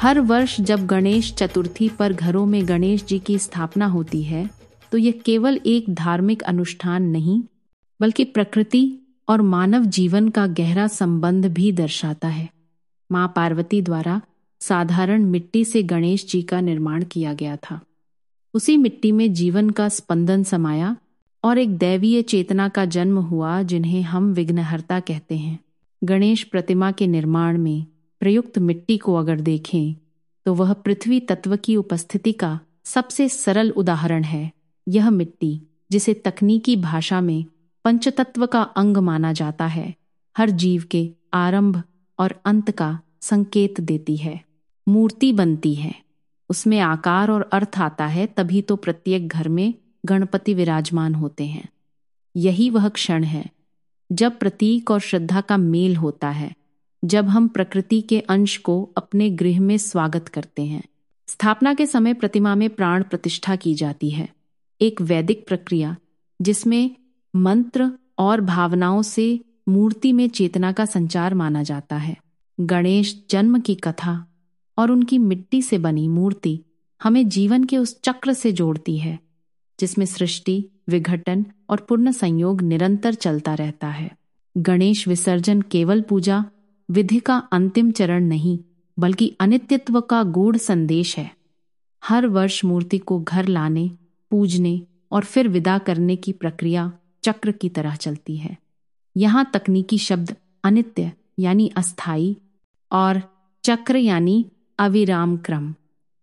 हर वर्ष जब गणेश चतुर्थी पर घरों में गणेश जी की स्थापना होती है तो यह केवल एक धार्मिक अनुष्ठान नहीं बल्कि प्रकृति और मानव जीवन का गहरा संबंध भी दर्शाता है। मां पार्वती द्वारा साधारण मिट्टी से गणेश जी का निर्माण किया गया था। उसी मिट्टी में जीवन का स्पंदन समाया और एक दैवीय चेतना का जन्म हुआ जिन्हें हम विघ्नहर्ता कहते हैं। गणेश प्रतिमा के निर्माण में प्रयुक्त मिट्टी को अगर देखें तो वह पृथ्वी तत्व की उपस्थिति का सबसे सरल उदाहरण है। यह मिट्टी, जिसे तकनीकी भाषा में पंचतत्व का अंग माना जाता है, हर जीव के आरंभ और अंत का संकेत देती है। मूर्ति बनती है, उसमें आकार और अर्थ आता है, तभी तो प्रत्येक घर में गणपति विराजमान होते हैं। यही वह क्षण है जब प्रतीक और श्रद्धा का मेल होता है, जब हम प्रकृति के अंश को अपने गृह में स्वागत करते हैं। स्थापना के समय प्रतिमा में प्राण प्रतिष्ठा की जाती है, एक वैदिक प्रक्रिया जिसमें मंत्र और भावनाओं से मूर्ति में चेतना का संचार माना जाता है। गणेश जन्म की कथा और उनकी मिट्टी से बनी मूर्ति हमें जीवन के उस चक्र से जोड़ती है जिसमें सृष्टि, विघटन और पुनः संयोग निरंतर चलता रहता है। गणेश विसर्जन केवल पूजा विधि का अंतिम चरण नहीं बल्कि अनित्यत्व का गूढ़ संदेश है। हर वर्ष मूर्ति को घर लाने, पूजने और फिर विदा करने की प्रक्रिया चक्र की तरह चलती है। यहाँ तकनीकी शब्द अनित्य यानी अस्थाई और चक्र यानी अविराम क्रम,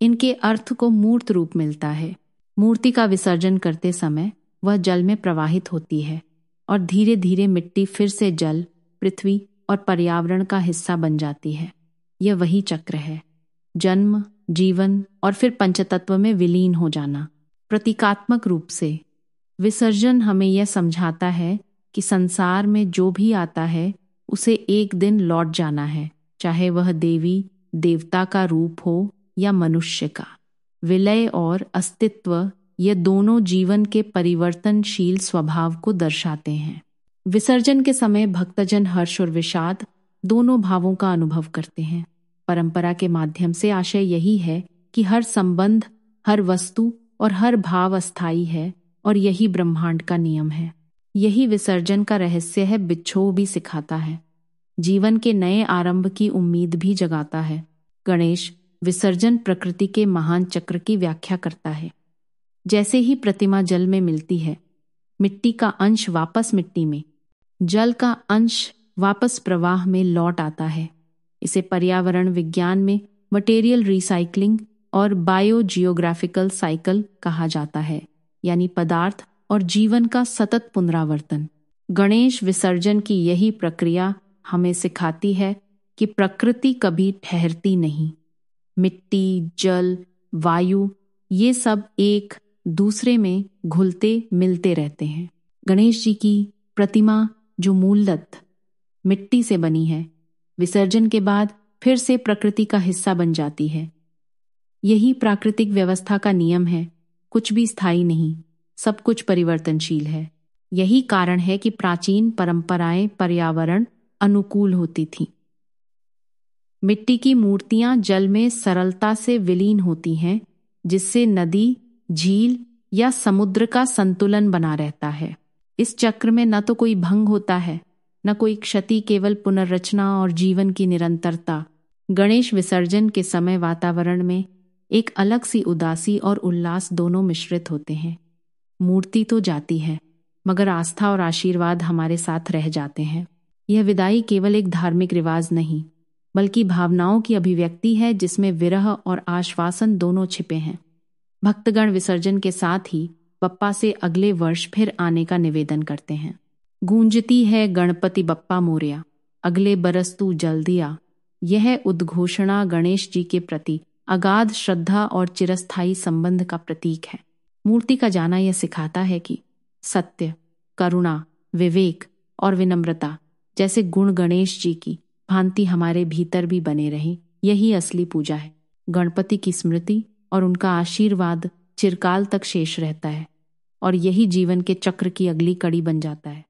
इनके अर्थ को मूर्त रूप मिलता है। मूर्ति का विसर्जन करते समय वह जल में प्रवाहित होती है और धीरे धीरे मिट्टी फिर से जल, पृथ्वी और पर्यावरण का हिस्सा बन जाती है। यह वही चक्र है, जन्म, जीवन और फिर पंचतत्व में विलीन हो जाना। प्रतीकात्मक रूप से विसर्जन हमें यह समझाता है कि संसार में जो भी आता है उसे एक दिन लौट जाना है, चाहे वह देवी देवता का रूप हो या मनुष्य का। विलय और अस्तित्व, ये दोनों जीवन के परिवर्तनशील स्वभाव को दर्शाते हैं। विसर्जन के समय भक्तजन हर्ष और विषाद दोनों भावों का अनुभव करते हैं। परंपरा के माध्यम से आशय यही है कि हर संबंध, हर वस्तु और हर भाव अस्थायी है और यही ब्रह्मांड का नियम है। यही विसर्जन का रहस्य है, बिछोह भी सिखाता है, जीवन के नए आरंभ की उम्मीद भी जगाता है। गणेश विसर्जन प्रकृति के महान चक्र की व्याख्या करता है। जैसे ही प्रतिमा जल में मिलती है, मिट्टी का अंश वापस मिट्टी में, जल का अंश वापस प्रवाह में लौट आता है। इसे पर्यावरण विज्ञान में मटेरियल रिसाइकलिंग और बायोजियोग्राफिकल साइकिल कहा जाता है, यानी पदार्थ और जीवन का सतत पुनरावर्तन। गणेश विसर्जन की यही प्रक्रिया हमें सिखाती है कि प्रकृति कभी ठहरती नहीं। मिट्टी, जल, वायु, ये सब एक दूसरे में घुलते मिलते रहते हैं। गणेश जी की प्रतिमा जो मूलतः मिट्टी से बनी है, विसर्जन के बाद फिर से प्रकृति का हिस्सा बन जाती है। यही प्राकृतिक व्यवस्था का नियम है, कुछ भी स्थायी नहीं, सब कुछ परिवर्तनशील है। यही कारण है कि प्राचीन परंपराएं पर्यावरण अनुकूल होती थीं। मिट्टी की मूर्तियां जल में सरलता से विलीन होती हैं, जिससे नदी, झील या समुद्र का संतुलन बना रहता है। इस चक्र में न तो कोई भंग होता है, न कोई क्षति, केवल पुनर्रचना और जीवन की निरंतरता। गणेश विसर्जन के समय वातावरण में एक अलग सी उदासी और उल्लास दोनों मिश्रित होते हैं। मूर्ति तो जाती है, मगर आस्था और आशीर्वाद हमारे साथ रह जाते हैं। यह विदाई केवल एक धार्मिक रिवाज नहीं, बल्कि भावनाओं की अभिव्यक्ति है, जिसमें विरह और आश्वासन दोनों छिपे हैं। भक्तगण विसर्जन के साथ ही बप्पा से अगले वर्ष फिर आने का निवेदन करते हैं। गूंजती है गणपति बप्पा मोरया, अगले बरस तू जल्दी आ। यह उद्घोषणा गणेश जी के प्रति अगाध श्रद्धा और चिरस्थायी संबंध का प्रतीक है। मूर्ति का जाना यह सिखाता है कि सत्य, करुणा, विवेक और विनम्रता जैसे गुण गणेश जी की भांति हमारे भीतर भी बने रहें। यही असली पूजा है। गणपति की स्मृति और उनका आशीर्वाद चिरकाल तक शेष रहता है और यही जीवन के चक्र की अगली कड़ी बन जाता है।